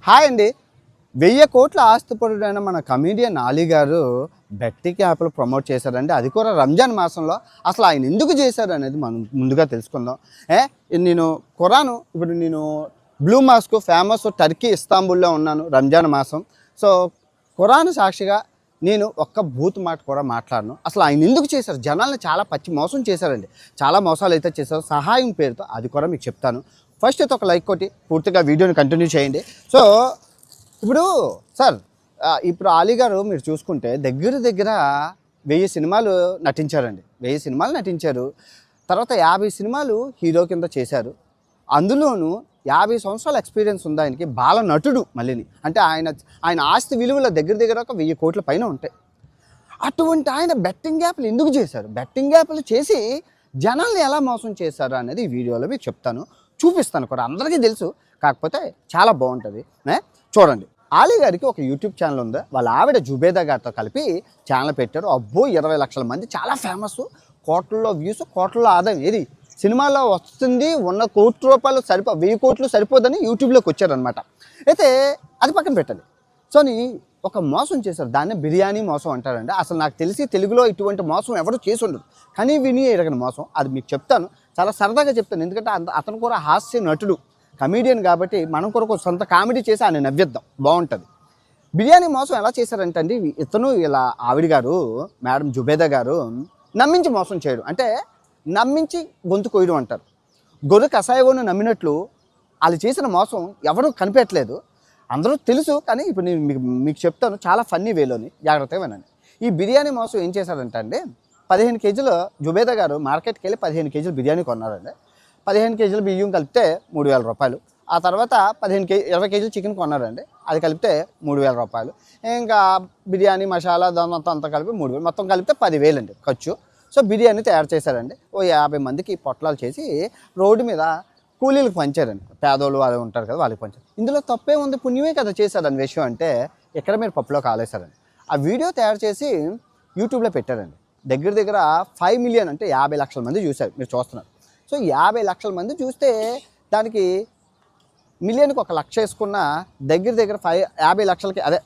Hi అండి. 1000 కోట్ల ఆస్తిపరుడైన మన కమీడియన్ అలీ గారు బెట్టింగ్ యాప్లు ప్రమోట్ చేశారండి. అది కూడా రంజాన్ మాసంలో. అసలు ఆయన ఎందుకు చేశారు అనేది మనం ముందుగా తెలుసుకుందాం. నేను ఇప్పుడు నేను బ్లూ మాస్క్ ఫేమస్ టర్కీ ఇస్తాంబుల్లో ఉన్నాను రంజాన్ మాసం. సో ఖురాన్ సాక్షిగా నేను ఒక్క బూత్ మాట కూడా మాట్లాడను. అసలు ఆయన ఎందుకు చేశారు? జనాల్ని చాలా పచ్చి మోసం చేశారండి. చాలా మోసాలు అయితే చేశారు సహాయం పేరుతో. అది కూడా మీకు చెప్తాను. ఫస్ట్ అయితే ఒక లైక్ కొట్టి పూర్తిగా వీడియోని కంటిన్యూ చేయండి. సో ఇప్పుడు సార్ ఇప్పుడు అలీ గారు మీరు చూసుకుంటే దగ్గర దగ్గర 1000 సినిమాలు నటించారండి. 1000 సినిమాలు నటించారు. తర్వాత 50 సినిమాలు హీరో కింద చేశారు. అందులోనూ 50 సంవత్సరాల ఎక్స్పీరియన్స్ ఉంది ఆయనకి. బాల నటుడు మళ్ళీని. అంటే ఆయన ఆస్తి విలువల దగ్గర దగ్గర ఒక 1000 కోట్ల పైన ఉంటాయి. అటువంటి ఆయన బెట్టింగ్ యాప్లు ఎందుకు చేశారు? బెట్టింగ్ యాప్లు చేసి జనాల్ని ఎలా మోసం చేశారు అనేది ఈ వీడియోలో మీకు చెప్తాను, చూపిస్తాను కూడా. అందరికీ తెలుసు, కాకపోతే చాలా బాగుంటుంది. చూడండి, అలీ గారికి ఒక యూట్యూబ్ ఛానల్ ఉంది. వాళ్ళ ఆవిడ జుబేదా గారితో కలిపి ఛానల్ పెట్టారు. అబ్బో 20 లక్షల మంది, చాలా ఫేమస్. కోట్లలో వ్యూస్, కోట్లలో ఆదాయం. ఏది సినిమాలో వస్తుంది, ఉన్న ₹1 1000 కోట్లు సరిపోదని యూట్యూబ్లోకి వచ్చారనమాట. అయితే అది పక్కన పెట్టాలి. సో ఒక మోసం చేశారు. దాన్ని బిర్యానీ మోసం అంటారండి. అసలు నాకు తెలిసి తెలుగులో ఇటువంటి మోసం ఎవరు చేసి ఉండదు. కానీ విని ఎరగని మోసం. అది మీకు చెప్తాను, చాలా సరదాగా చెప్తాను. ఎందుకంటే అతను కూడా హాస్య నటుడు, కమీడియన్ కాబట్టి మనం కూడా సొంత కామెడీ చేసి ఆయన నవ్విద్దాం, బాగుంటుంది. బిర్యానీ మోసం ఎలా చేశారంటే అండి, ఇతను ఇలా ఆవిడ గారు మేడం జుబేదా గారు నమ్మించి మోసం చేయడం, అంటే నమ్మించి గొంతు కొయ్యడం అంటారు. గొర్రె కషాయవును నమ్మినట్లు వాళ్ళు చేసిన మోసం ఎవరు కనిపెట్టలేదు. అందరూ తెలుసు, కానీ ఇప్పుడు నేను మీకు చెప్తాను చాలా ఫన్నీ వేలోని, జాగ్రత్తగా వినండి. ఈ బిర్యానీ మోసం ఏం చేశారంటే అండి, 15 కేజీలు జుబేదా గారు మార్కెట్కి వెళ్ళి 15 కేజీలు బిర్యానీ కొన్నారండి. 15 కేజీలు బియ్యం కలిపితే ₹3000. ఆ తర్వాత 20 కేజీలు చికెన్ కొన్నారండి. అది కలిపితే ₹3000. ఇంకా బిర్యానీ మసాలా దాని అంతా కలిపి 3000, మొత్తం కలిపితే 10,000 అండి ఖర్చు. సో బిర్యానీ తయారు చేశారండి. ఓ 50 మందికి పొట్లాలు చేసి రోడ్డు మీద కూలీలకు పంచారండి. పేదోళ్ళు వాళ్ళు ఉంటారు కదా, వాళ్ళకి పంచారు. ఇందులో తప్పే ఉంది, పుణ్యమే కదా చేశారని విషయం అంటే ఇక్కడ మీరు పప్పులో కాలేశారండి. ఆ వీడియో తయారు చేసి యూట్యూబ్లో పెట్టారండి. దగ్గర దగ్గర 5 మిలియన్, అంటే 50 లక్షల మంది చూశారు, మీరు చూస్తున్నారు. సో 50 లక్షల మంది చూస్తే దానికి మిలియన్కి 1 లక్ష వేసుకున్న దగ్గర దగ్గర 50 లక్షలకి, అదే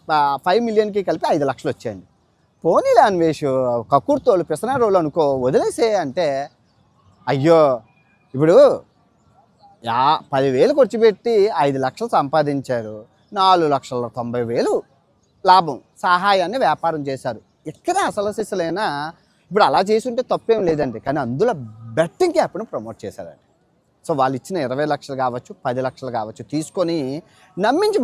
5 మిలియన్కి కలిపి 5 లక్షలు వచ్చాయండి. పోనీలే అన్వేషు, కక్కుర్తోళ్ళు పిసనారోళ్ళు అనుకో, వదిలేసే అంటే, అయ్యో ఇప్పుడు 10,000 ఖర్చు పెట్టి 5 లక్షలు సంపాదించారు. 4,90,000 లాభం, సహాయాన్ని వ్యాపారం చేశారు. ఎక్కడ అసలు సిసలైనా ఇప్పుడు అలా చేసి ఉంటే తప్పేం లేదండి. కానీ అందులో బెట్టింగ్ యాప్ను ప్రమోట్ చేశారండి. సో వాళ్ళు ఇచ్చిన 20 లక్షలు కావచ్చు, 10 లక్షలు కావచ్చు తీసుకొని నమ్మించి